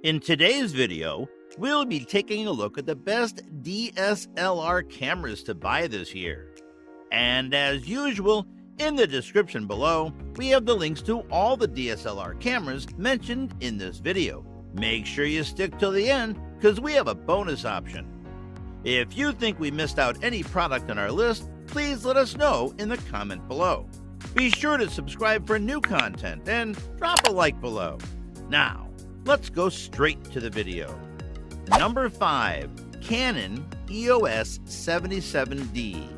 In today's video, we'll be taking a look at the best DSLR cameras to buy this year. And as usual, in the description below, we have the links to all the DSLR cameras mentioned in this video. Make sure you stick till the end, because we have a bonus option. If you think we missed out any product on our list, please let us know in the comment below. Be sure to subscribe for new content and drop a like below. Now, let's go straight to the video. Number 5. Canon EOS 77D.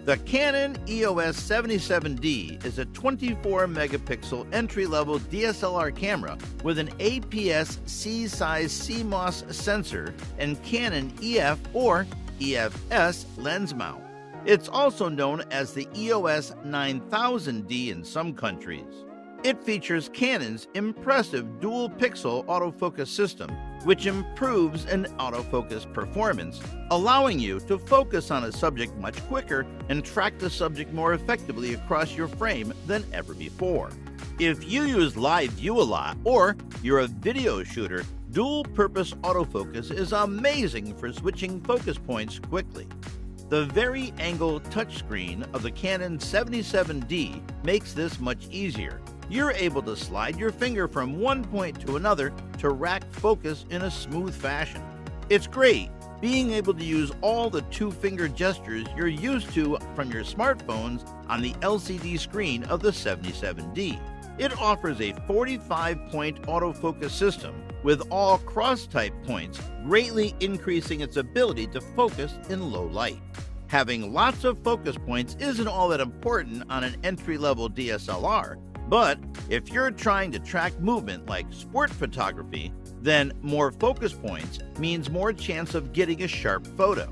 The Canon EOS 77D is a 24-megapixel entry-level DSLR camera with an APS-C size CMOS sensor and Canon EF or EFS lens mount. It's also known as the EOS 9000D in some countries. It features Canon's impressive dual-pixel autofocus system, which improves an autofocus performance, allowing you to focus on a subject much quicker and track the subject more effectively across your frame than ever before. If you use live view a lot or you're a video shooter, dual-purpose autofocus is amazing for switching focus points quickly. The vari-angle touchscreen of the Canon 77D makes this much easier. You're able to slide your finger from one point to another to rack focus in a smooth fashion. It's great being able to use all the two-finger gestures you're used to from your smartphones on the LCD screen of the 77D. It offers a 45-point autofocus system with all cross-type points, greatly increasing its ability to focus in low light. Having lots of focus points isn't all that important on an entry-level DSLR, but if you're trying to track movement like sport photography, then more focus points means more chance of getting a sharp photo.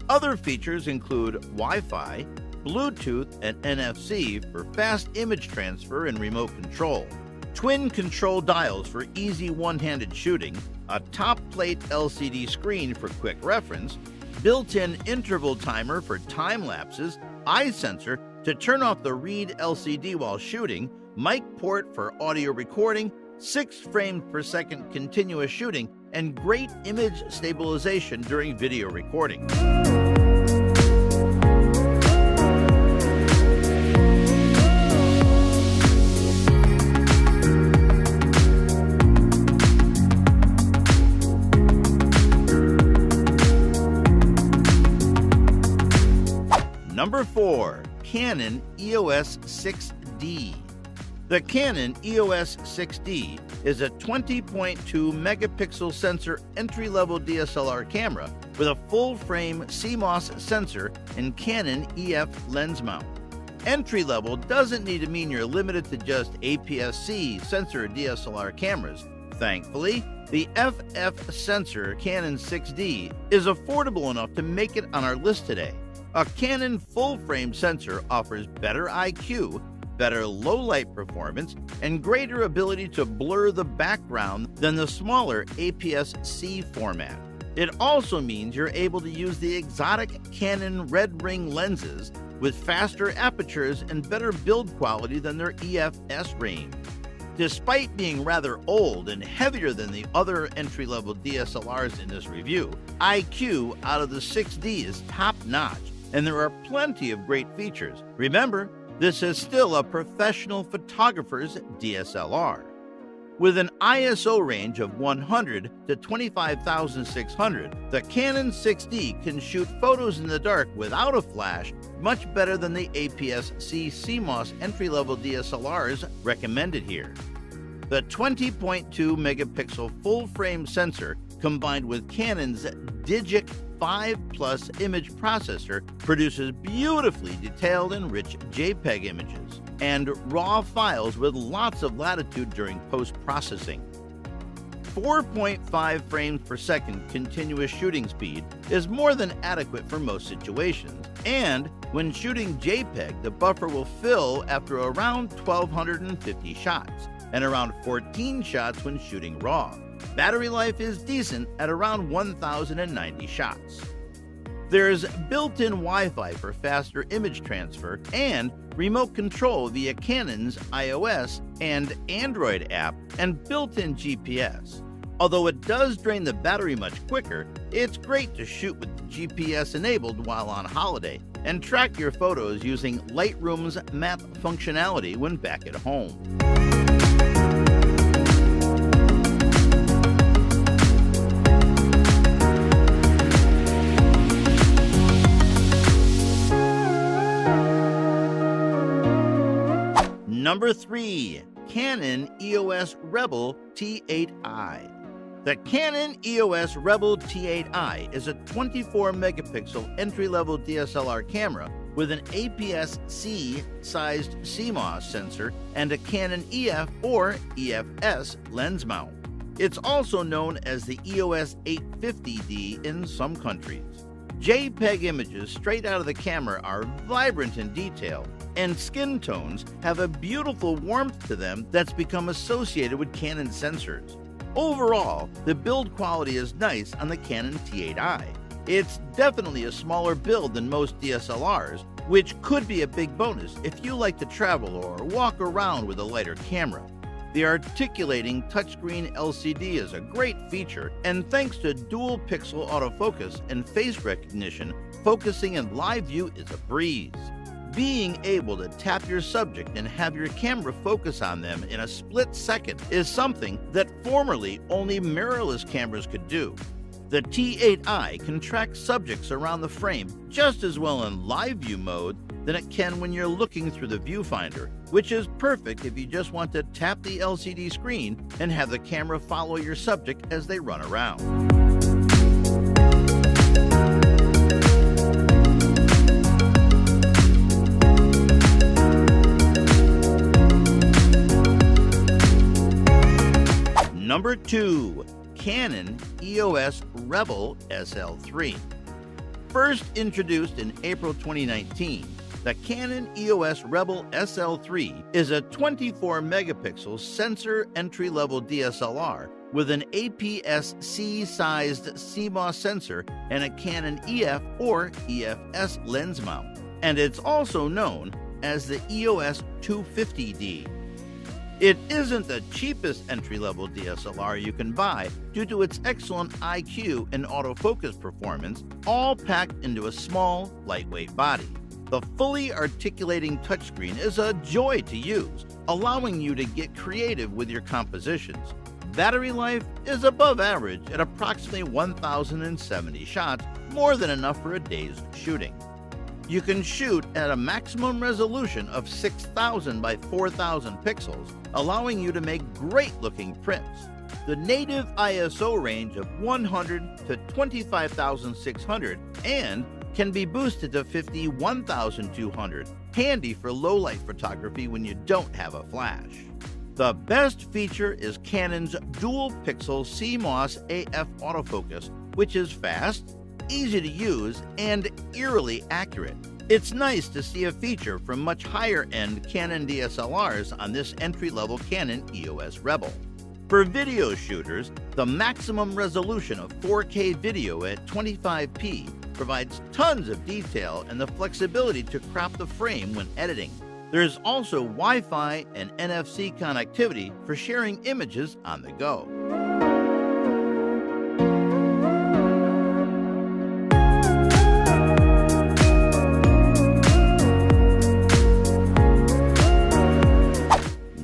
Other features include Wi-Fi, Bluetooth, and NFC for fast image transfer and remote control, twin control dials for easy one-handed shooting, a top-plate LCD screen for quick reference, built-in interval timer for time lapses, eye sensor to turn off the read LCD while shooting, mic port for audio recording, 6 frames per second continuous shooting, and great image stabilization during video recording. Number 4. Canon EOS 6D. The Canon EOS 6D is a 20.2 megapixel sensor entry-level DSLR camera with a full-frame CMOS sensor and Canon EF lens mount. Entry-level doesn't need to mean you're limited to just APS-C sensor DSLR cameras. Thankfully, the FF sensor Canon 6D is affordable enough to make it on our list today. A Canon full-frame sensor offers better IQ, better low-light performance, and greater ability to blur the background than the smaller APS-C format. It also means you're able to use the exotic Canon red ring lenses with faster apertures and better build quality than their EFS range. Despite being rather old and heavier than the other entry-level DSLRs in this review, IQ out of the 6D is top-notch, and there are plenty of great features. Remember, this is still a professional photographer's DSLR. With an ISO range of 100 to 25,600, the Canon 6D can shoot photos in the dark without a flash much better than the APS-C CMOS entry-level DSLRs recommended here. The 20.2 megapixel full-frame sensor combined with Canon's Digic 5+ image processor produces beautifully detailed and rich JPEG images and RAW files with lots of latitude during post-processing. 4.5 frames per second continuous shooting speed is more than adequate for most situations, and when shooting JPEG, the buffer will fill after around 1,250 shots, and around 14 shots when shooting RAW. Battery life is decent at around 1,090 shots. There's built-in Wi-Fi for faster image transfer and remote control via Canon's iOS and Android app and built-in GPS. Although it does drain the battery much quicker, it's great to shoot with the GPS enabled while on holiday and track your photos using Lightroom's map functionality when back at home. Number 3. Canon EOS Rebel T8i. The Canon EOS Rebel T8i is a 24-megapixel entry-level DSLR camera with an APS-C sized CMOS sensor and a Canon EF or EFS lens mount. It's also known as the EOS 850D in some countries. JPEG images straight out of the camera are vibrant in detail, and skin tones have a beautiful warmth to them that's become associated with Canon sensors. Overall, the build quality is nice on the Canon T8i. It's definitely a smaller build than most DSLRs, which could be a big bonus if you like to travel or walk around with a lighter camera. The articulating touchscreen LCD is a great feature, and thanks to dual pixel autofocus and face recognition, focusing in live view is a breeze. Being able to tap your subject and have your camera focus on them in a split second is something that formerly only mirrorless cameras could do. The T8i can track subjects around the frame just as well in live view mode than it can when you're looking through the viewfinder, which is perfect if you just want to tap the LCD screen and have the camera follow your subject as they run around. Number 2. Canon EOS Rebel SL3. First introduced in April 2019, the Canon EOS Rebel SL3 is a 24-megapixel sensor entry-level DSLR with an APS-C-sized CMOS sensor and a Canon EF or EFS lens mount, and it's also known as the EOS 250D. It isn't the cheapest entry-level DSLR you can buy due to its excellent IQ and autofocus performance, all packed into a small, lightweight body. The fully articulating touchscreen is a joy to use, allowing you to get creative with your compositions. Battery life is above average at approximately 1,070 shots, more than enough for a day's shooting. You can shoot at a maximum resolution of 6,000 by 4,000 pixels, allowing you to make great-looking prints. The native ISO range of 100 to 25,600 and can be boosted to 51,200, handy for low-light photography when you don't have a flash. The best feature is Canon's dual-pixel CMOS AF autofocus, which is fast, easy to use, and eerily accurate. It's nice to see a feature from much higher-end Canon DSLRs on this entry-level Canon EOS Rebel. For video shooters, the maximum resolution of 4K video at 25p provides tons of detail and the flexibility to crop the frame when editing. There's also Wi-Fi and NFC connectivity for sharing images on the go.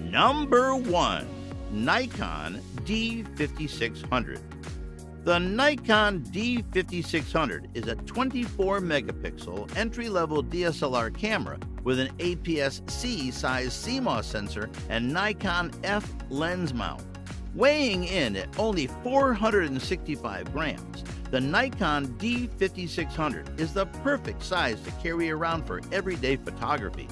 Number 1. Nikon D5600. The Nikon D5600 is a 24-megapixel entry-level DSLR camera with an APS-C size CMOS sensor and Nikon F lens mount. Weighing in at only 465 grams, the Nikon D5600 is the perfect size to carry around for everyday photography.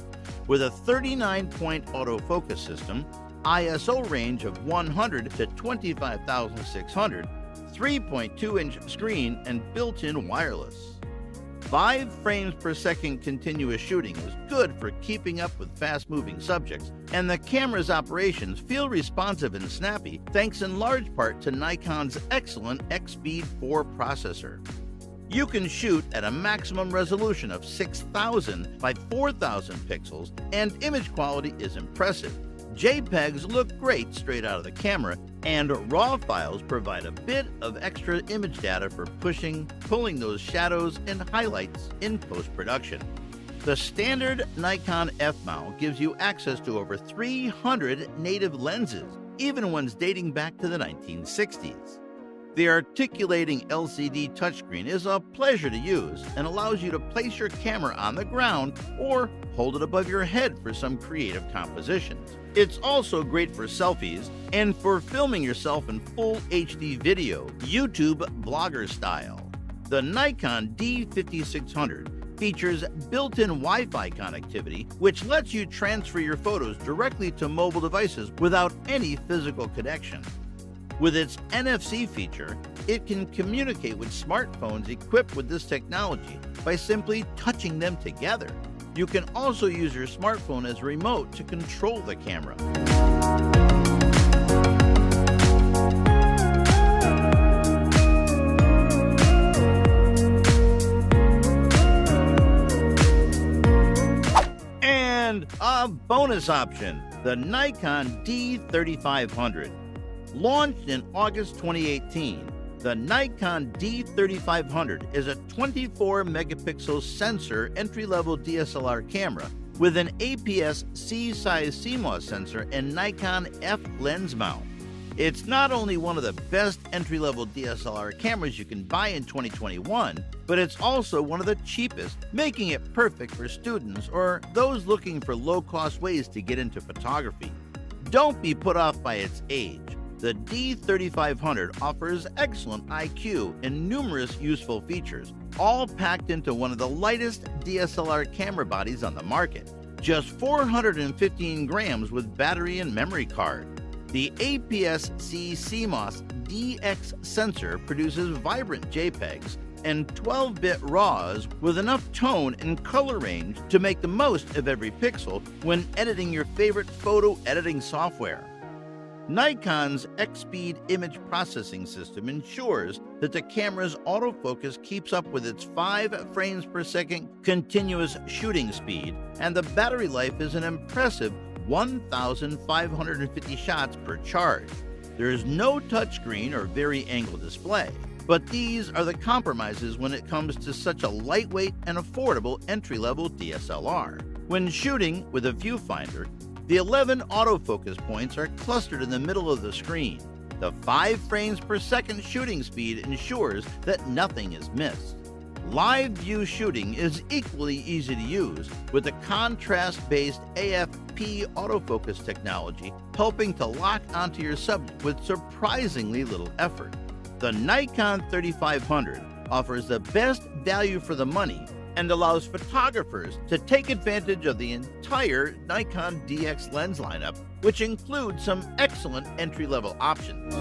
With a 39-point autofocus system, ISO range of 100 to 25,600, 3.2-inch screen, and built-in wireless. 5 frames per second continuous shooting is good for keeping up with fast-moving subjects, and the camera's operations feel responsive and snappy thanks in large part to Nikon's excellent X-Speed 4 processor. You can shoot at a maximum resolution of 6,000 by 4,000 pixels, and image quality is impressive. JPEGs look great straight out of the camera, and RAW files provide a bit of extra image data for pulling those shadows and highlights in post-production. The standard Nikon F-mount gives you access to over 300 native lenses, even ones dating back to the 1960s. The articulating LCD touchscreen is a pleasure to use and allows you to place your camera on the ground or hold it above your head for some creative compositions. It's also great for selfies and for filming yourself in full HD video, YouTube blogger style. The Nikon D5600 features built-in Wi-Fi connectivity, which lets you transfer your photos directly to mobile devices without any physical connection. With its NFC feature, it can communicate with smartphones equipped with this technology by simply touching them together. You can also use your smartphone as a remote to control the camera. And a bonus option, the Nikon D3500. Launched in August 2018, the Nikon D3500 is a 24-megapixel sensor entry-level DSLR camera with an APS-C size CMOS sensor and Nikon F lens mount. It's not only one of the best entry-level DSLR cameras you can buy in 2021, but it's also one of the cheapest, making it perfect for students or those looking for low-cost ways to get into photography. Don't be put off by its age. The D3500 offers excellent IQ and numerous useful features, all packed into one of the lightest DSLR camera bodies on the market. Just 415 grams with battery and memory card. The APS-C CMOS DX sensor produces vibrant JPEGs and 12-bit RAWs with enough tone and color range to make the most of every pixel when editing your favorite photo editing software. Nikon's X-Speed image processing system ensures that the camera's autofocus keeps up with its 5 frames per second continuous shooting speed, and the battery life is an impressive 1,550 shots per charge. There is no touchscreen or vari-angle display, but these are the compromises when it comes to such a lightweight and affordable entry-level DSLR. When shooting with a viewfinder, the 11 autofocus points are clustered in the middle of the screen. The 5 frames per second shooting speed ensures that nothing is missed. Live view shooting is equally easy to use, with the contrast-based AFP autofocus technology helping to lock onto your subject with surprisingly little effort. The Nikon 3500 offers the best value for the money and allows photographers to take advantage of the entire Nikon DX lens lineup, which includes some excellent entry-level options.